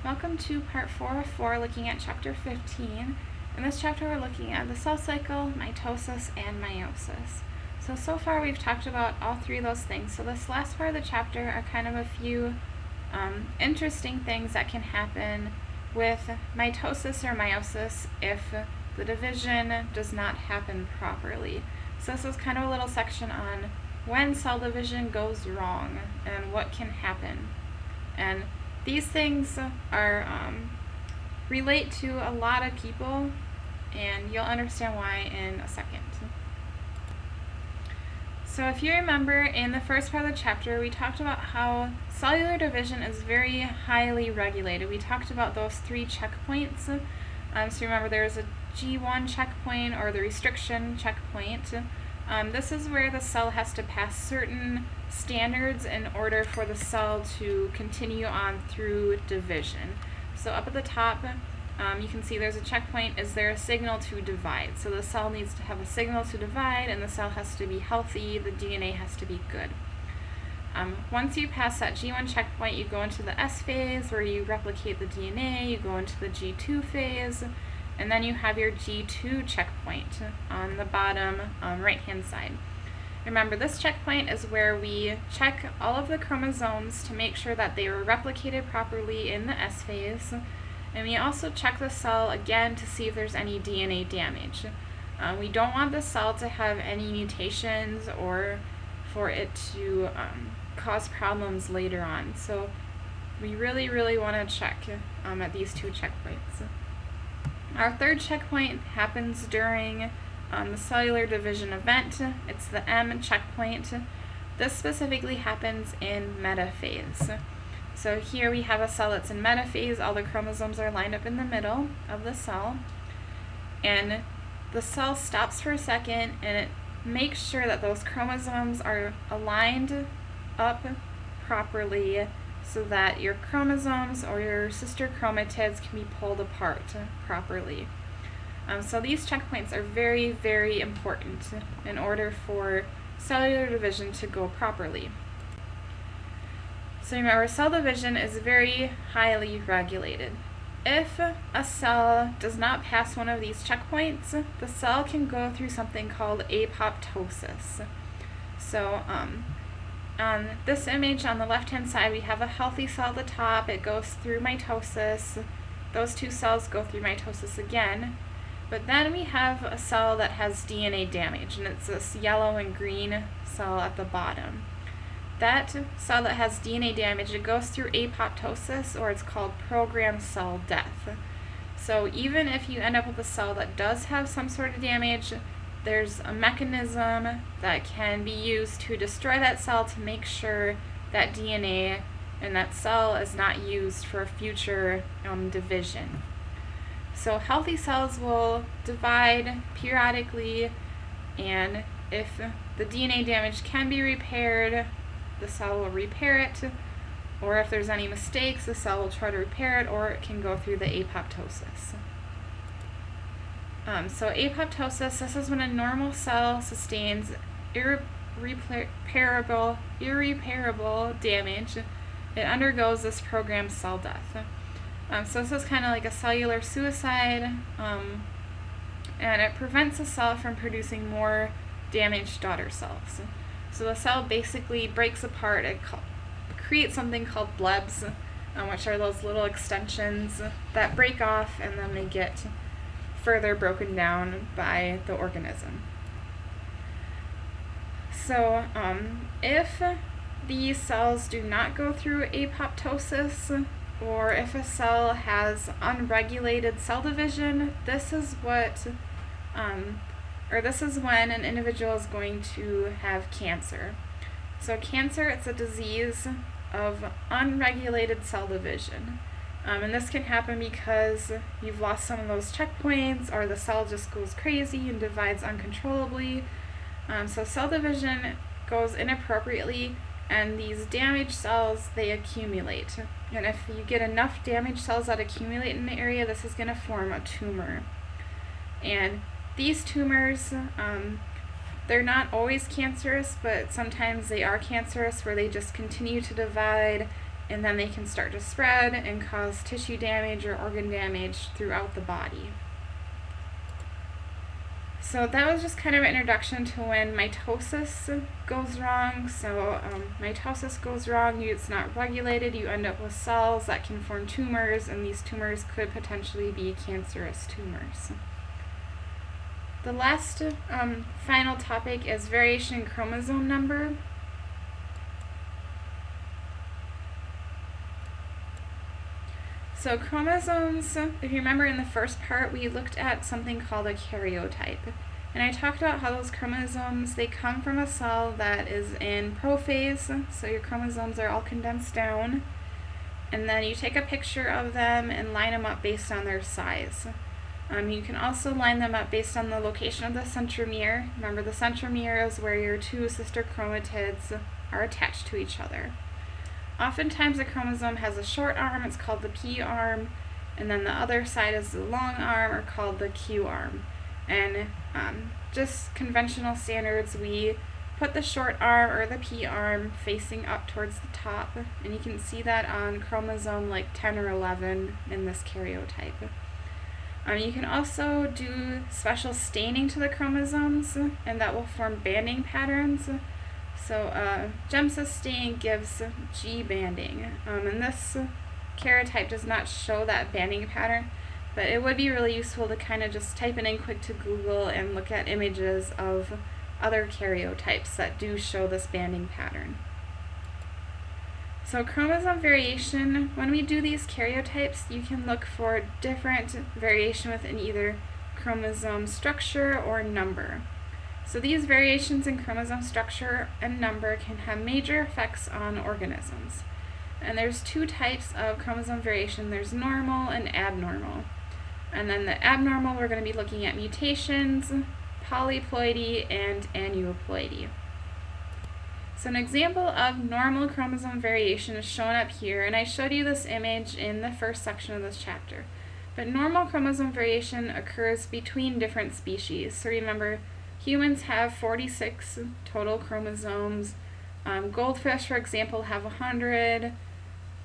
Welcome to part 4 of 4, looking at chapter 15. In this chapter we're looking at the cell cycle, mitosis, and meiosis. So far we've talked about all three of those things. So this last part of the chapter are kind of a few interesting things that can happen with mitosis or meiosis if the division does not happen properly. So this is kind of a little section on when cell division goes wrong and what can happen. And these things are relate to a lot of people, and you'll understand why in a second. So if you remember, in the first part of the chapter, we talked about how cellular division is very highly regulated. We talked about those 3 checkpoints. So remember, there's a G1 checkpoint, or the restriction checkpoint. This is where the cell has to pass certain standards in order for the cell to continue on through division. So up at the top, you can see there's a checkpoint. Is there a signal to divide? So the cell needs to have a signal to divide, and the cell has to be healthy, the DNA has to be good. Once you pass that G1 checkpoint, you go into the S phase, where you replicate the DNA, you go into the G2 phase, and then you have your G2 checkpoint on the bottom right-hand side. Remember, this checkpoint is where we check all of the chromosomes to make sure that they were replicated properly in the S phase, and we also check the cell again to see if there's any DNA damage. We don't want the cell to have any mutations or for it to cause problems later on. So we really want to check at these 2 checkpoints. Our third checkpoint happens during the cellular division event. It's the M checkpoint. This specifically happens in metaphase. So here we have a cell that's in metaphase. All the chromosomes are lined up in the middle of the cell. And the cell stops for a second and it makes sure that those chromosomes are aligned up properly so that your chromosomes or your sister chromatids can be pulled apart properly. So these checkpoints are very important in order for cellular division to go properly. So remember, cell division is very highly regulated. If a cell does not pass one of these checkpoints, the cell can go through something called apoptosis. So on this image on the left-hand side, we have a healthy cell at the top. It goes through mitosis. Those 2 cells go through mitosis again. But then we have a cell that has DNA damage, and it's this yellow and green cell at the bottom. That cell that has DNA damage, it goes through apoptosis, or it's called programmed cell death. So even if you end up with a cell that does have some sort of damage, there's a mechanism that can be used to destroy that cell to make sure that DNA in that cell is not used for future division. So healthy cells will divide periodically, and if the DNA damage can be repaired, the cell will repair it, or if there's any mistakes, the cell will try to repair it, or it can go through the apoptosis. So apoptosis, this is when a normal cell sustains irreparable damage. It undergoes this programmed cell death. So this is kind of like a cellular suicide, and it prevents the cell from producing more damaged daughter cells. So the cell basically breaks apart. It creates something called blebs, which are those little extensions that break off, and then they get further broken down by the organism. So if these cells do not go through apoptosis, or if a cell has unregulated cell division, this is when an individual is going to have cancer. So cancer, it's a disease of unregulated cell division. And this can happen because you've lost some of those checkpoints, or the cell just goes crazy and divides uncontrollably. So cell division goes inappropriately, and these damaged cells, they accumulate. And if you get enough damaged cells that accumulate in the area, this is going to form a tumor. And these tumors, they're not always cancerous, but sometimes they are cancerous, where they just continue to divide and then they can start to spread and cause tissue damage or organ damage throughout the body. So that was just kind of an introduction to when mitosis goes wrong. So mitosis goes wrong, it's not regulated, you end up with cells that can form tumors, and these tumors could potentially be cancerous tumors. The last final topic is variation in chromosome number. So chromosomes, if you remember in the first part, we looked at something called a karyotype. And I talked about how those chromosomes, they come from a cell that is in prophase, so your chromosomes are all condensed down. And then you take a picture of them and line them up based on their size. You can also line them up based on the location of the centromere. Remember, the centromere is where your two sister chromatids are attached to each other. Oftentimes a chromosome has a short arm, it's called the P arm, and then the other side is the long arm, or called the Q arm. And just conventional standards, we put the short arm, or the P arm, facing up towards the top, and you can see that on chromosome like 10 or 11 in this karyotype. You can also do special staining to the chromosomes, and that will form banding patterns. So Gemsa stain gives G banding, and this karyotype does not show that banding pattern, but it would be really useful to kind of just type it in quick to Google and look at images of other karyotypes that do show this banding pattern. So chromosome variation, when we do these karyotypes, you can look for different variation within either chromosome structure or number. So these variations in chromosome structure and number can have major effects on organisms. And there's two types of chromosome variation. There's normal and abnormal. And then the abnormal, we're going to be looking at mutations, polyploidy, and aneuploidy. So an example of normal chromosome variation is shown up here, and I showed you this image in the first section of this chapter. But normal chromosome variation occurs between different species. So remember, humans have 46 total chromosomes. Goldfish, for example, have 100.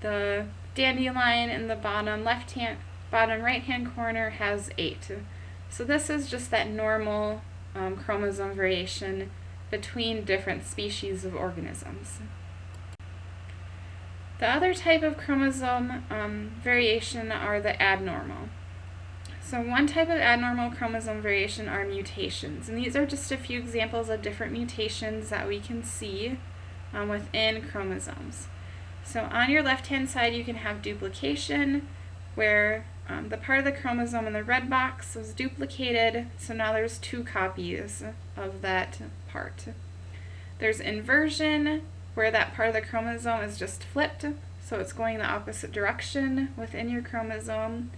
The dandelion in the bottom right-hand corner has 8. So this is just that normal chromosome variation between different species of organisms. The other type of chromosome variation are the abnormal. So one type of abnormal chromosome variation are mutations, and these are just a few examples of different mutations that we can see within chromosomes. So on your left-hand side you can have duplication, where the part of the chromosome in the red box was duplicated, so now there's 2 copies of that part. There's inversion, where that part of the chromosome is just flipped, so it's going the opposite direction within your chromosome.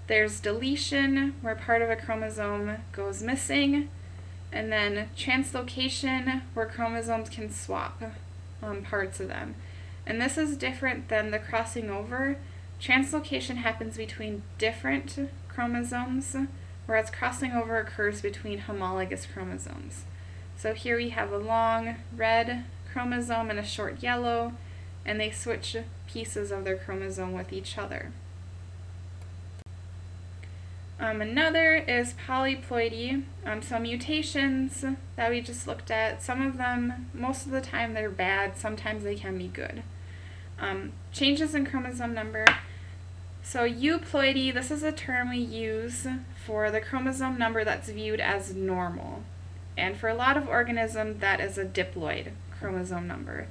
There's deletion, where part of a chromosome goes missing, and then translocation, where chromosomes can swap parts of them. And this is different than the crossing over. Translocation happens between different chromosomes, whereas crossing over occurs between homologous chromosomes. So here we have a long red chromosome and a short yellow, and they switch pieces of their chromosome with each other. Another is polyploidy. So mutations that we just looked at, some of them, most of the time they're bad, sometimes they can be good. Changes in chromosome number. So euploidy, this is a term we use for the chromosome number that's viewed as normal. And for a lot of organisms, that is a diploid chromosome number.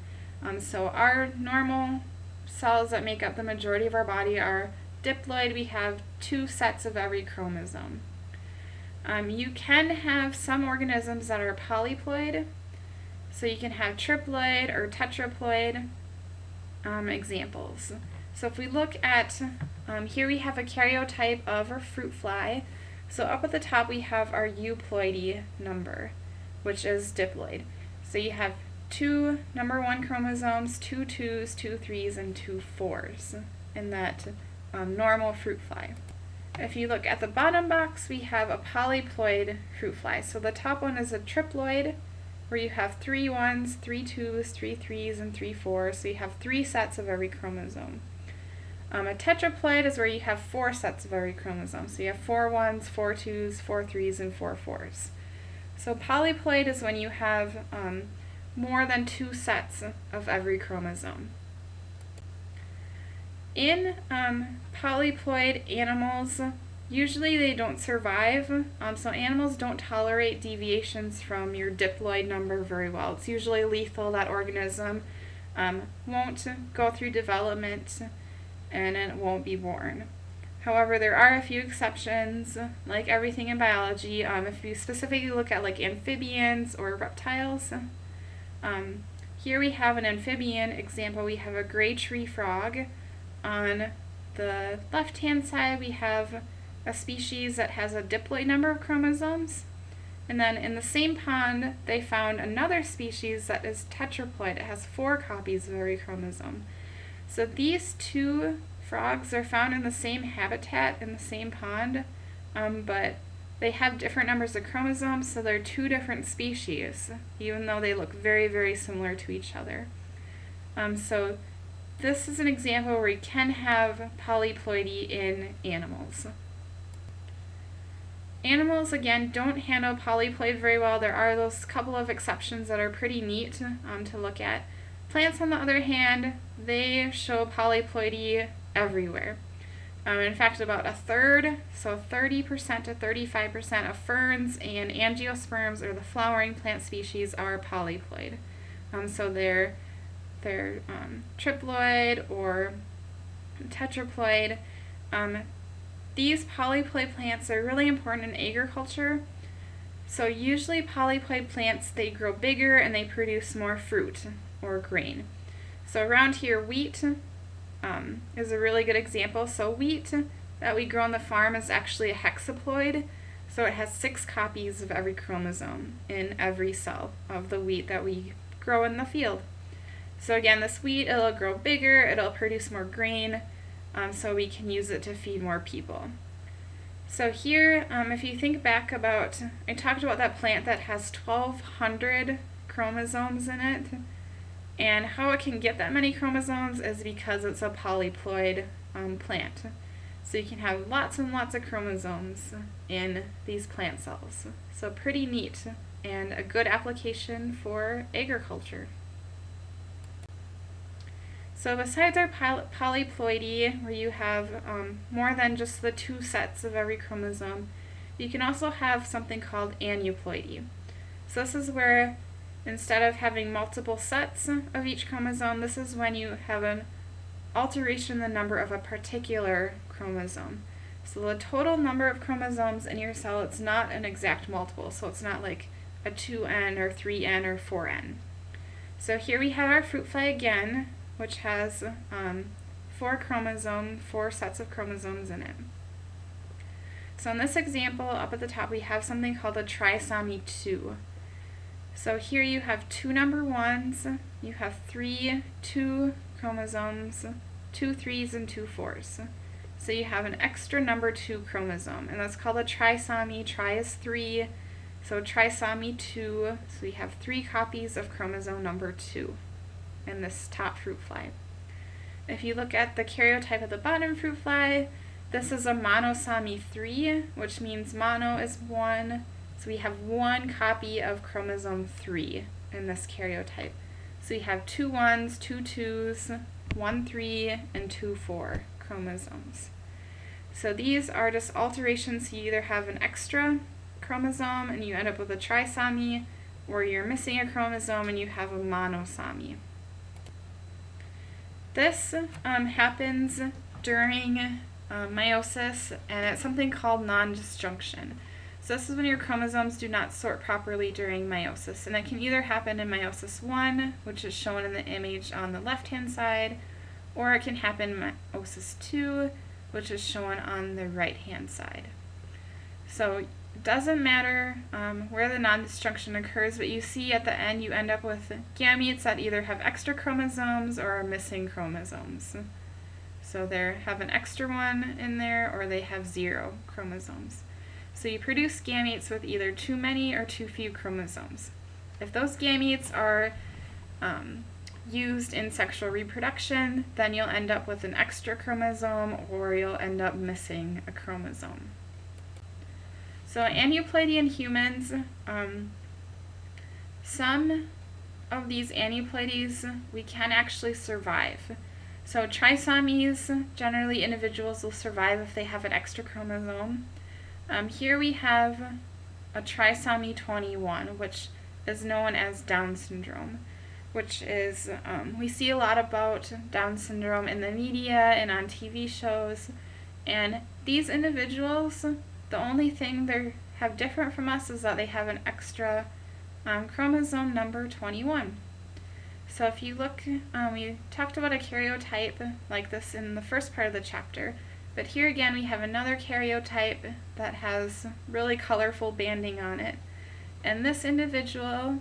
So our normal cells that make up the majority of our body are diploid. We have 2 sets of every chromosome. You can have some organisms that are polyploid. So you can have triploid or tetraploid examples. So if we look at, here we have a karyotype of our fruit fly. So up at the top we have our euploidy number, which is diploid. So you have 2 number 1 chromosomes, 2 2s, 2 3s, and 2 4s in that normal fruit fly. If you look at the bottom box, we have a polyploid fruit fly. So the top one is a triploid, where you have 3 1s, 3 2s, 3 3s, and 3 4s, so you have 3 sets of every chromosome. A tetraploid is where you have 4 sets of every chromosome, so you have 4 1s, 4 2s, 4 3s, and 4 4s. So polyploid is when you have more than 2 sets of every chromosome. In polyploid animals, usually they don't survive, so animals don't tolerate deviations from your diploid number very well. It's usually lethal. That organism won't go through development and it won't be born. However, there are a few exceptions, like everything in biology. If you specifically look at like amphibians or reptiles, here we have an amphibian example. We have a gray tree frog. On the left-hand side, we have a species that has a diploid number of chromosomes. And then in the same pond, they found another species that is tetraploid. It has 4 copies of every chromosome. So these 2 frogs are found in the same habitat in the same pond, but they have different numbers of chromosomes, so they're 2 different species, even though they look very, very similar to each other. So this is an example where you can have polyploidy in animals. Animals, again, don't handle polyploid very well. There are those couple of exceptions that are pretty neat to look at. Plants, on the other hand, they show polyploidy everywhere. In fact, about a third, so 30% to 35% of ferns and angiosperms, or the flowering plant species, are polyploid. So they're triploid or tetraploid. These polyploid plants are really important in agriculture. So usually polyploid plants, they grow bigger and they produce more fruit or grain. So around here, wheat is a really good example. So wheat that we grow on the farm is actually a hexaploid. So it has 6 copies of every chromosome in every cell of the wheat that we grow in the field. So again, this wheat, it'll grow bigger, it'll produce more grain, so we can use it to feed more people. So here, if you think back about, I talked about that plant that has 1,200 chromosomes in it, and how it can get that many chromosomes is because it's a polyploid plant. So you can have lots and lots of chromosomes in these plant cells. So pretty neat and a good application for agriculture. So besides our polyploidy, where you have more than just the 2 sets of every chromosome, you can also have something called aneuploidy. So this is where instead of having multiple sets of each chromosome, this is when you have an alteration in the number of a particular chromosome. So the total number of chromosomes in your cell, it's not an exact multiple, so it's not like a 2n or 3n or 4n. So here we have our fruit fly again, which has 4 sets of chromosomes in it. So in this example, up at the top, we have something called a trisomy 2. So here you have 2 number 1s, you have 3 2 chromosomes, 2 3s, and 2 4s. So you have an extra number 2 chromosome, and that's called a trisomy. Tri is 3, so trisomy 2, so you have 3 copies of chromosome number 2 in this top fruit fly. If you look at the karyotype of the bottom fruit fly, this is a monosomy 3, which means mono is 1, so we have 1 copy of chromosome 3 in this karyotype. So you have 2 1s, 2 2s, 1 3, and 2 4 chromosomes. So these are just alterations. You either have an extra chromosome and you end up with a trisomy, or you're missing a chromosome and you have a monosomy. This happens during meiosis, and it's something called nondisjunction. So this is when your chromosomes do not sort properly during meiosis, and it can either happen in meiosis 1, which is shown in the image on the left-hand side, or it can happen in meiosis 2, which is shown on the right-hand side. So it doesn't matter where the nondisjunction occurs, but you see at the end you end up with gametes that either have extra chromosomes or are missing chromosomes. So they have an extra one in there, or they have 0 chromosomes. So you produce gametes with either too many or too few chromosomes. if those gametes are used in sexual reproduction, then you'll end up with an extra chromosome, or you'll end up missing a chromosome. So aneuploidian humans, some of these aneuploidies we can actually survive. So trisomies, generally individuals will survive if they have an extra chromosome. Here we have a trisomy 21, which is known as Down syndrome, which is, we see a lot about Down syndrome in the media and on TV shows, and these individuals, the only thing they have different from us is that they have an extra chromosome number 21. So if you look, we talked about a karyotype like this in the first part of the chapter, but here again we have another karyotype that has really colorful banding on it. And this individual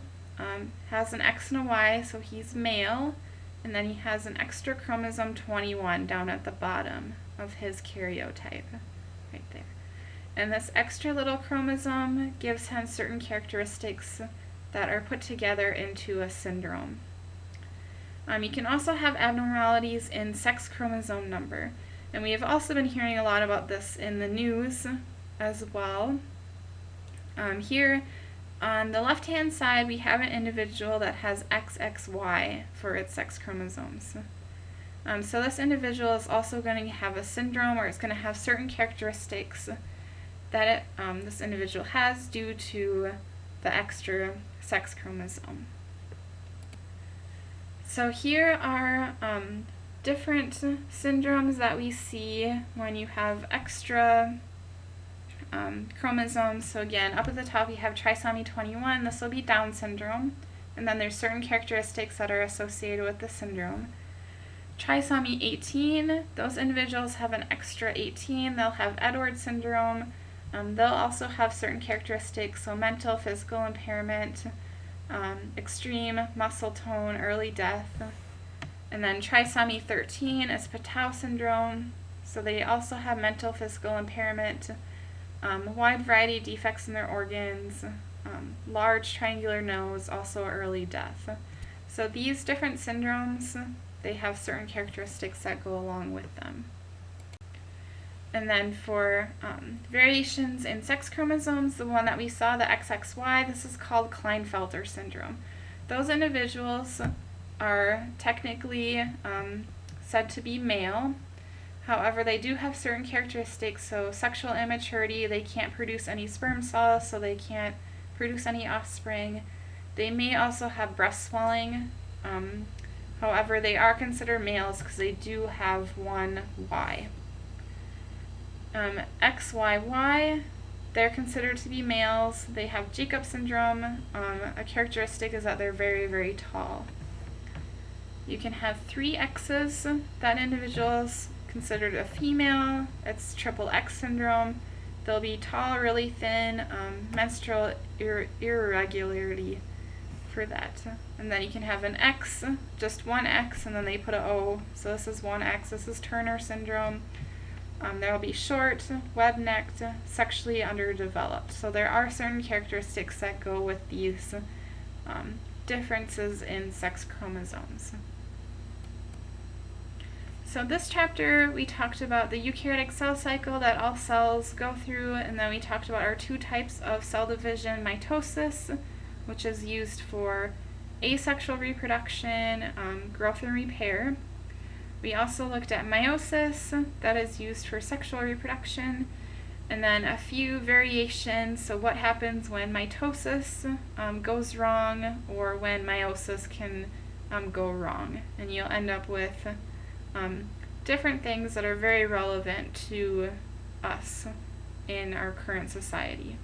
has an X and a Y, so he's male, and then he has an extra chromosome 21 down at the bottom of his karyotype, right there. And this extra little chromosome gives him certain characteristics that are put together into a syndrome. You can also have abnormalities in sex chromosome number, and we have also been hearing a lot about this in the news as well. Here on the left-hand side, we have an individual that has XXY for its sex chromosomes. So this individual is also going to have a syndrome, or it's going to have certain characteristics that this individual has due to the extra sex chromosome. So here are different syndromes that we see when you have extra chromosomes. So again, up at the top you have trisomy 21, this will be Down syndrome, and then there's certain characteristics that are associated with the syndrome. Trisomy 18, those individuals have an extra 18, they'll have Edwards syndrome, they'll also have certain characteristics, so mental, physical impairment, extreme muscle tone, early death. And then trisomy 13 is Patau syndrome, so they also have mental, physical impairment, wide variety of defects in their organs, large triangular nose, also early death. So these different syndromes, they have certain characteristics that go along with them. And then for variations in sex chromosomes, the one that we saw, the XXY, this is called Klinefelter syndrome. Those individuals are technically said to be male. However, they do have certain characteristics, so sexual immaturity, they can't produce any sperm cells, so they can't produce any offspring. They may also have breast swelling. However, they are considered males because they do have one Y. XYY, they're considered to be males. They have Jacob syndrome. A characteristic is that they're very, very tall. You can have 3 X's. That individual is considered a female. It's triple X syndrome. They'll be tall, really thin, menstrual irregularity for that. And then you can have an X, just one X, and then they put an O. So this is one X. This is Turner syndrome. They'll be short, web-necked, sexually underdeveloped. So there are certain characteristics that go with these differences in sex chromosomes. So this chapter we talked about the eukaryotic cell cycle that all cells go through, and then we talked about our 2 types of cell division, mitosis, which is used for asexual reproduction, growth and repair. We also looked at meiosis, that is used for sexual reproduction, and then a few variations, so what happens when mitosis goes wrong, or when meiosis can go wrong, and you'll end up with different things that are very relevant to us in our current society.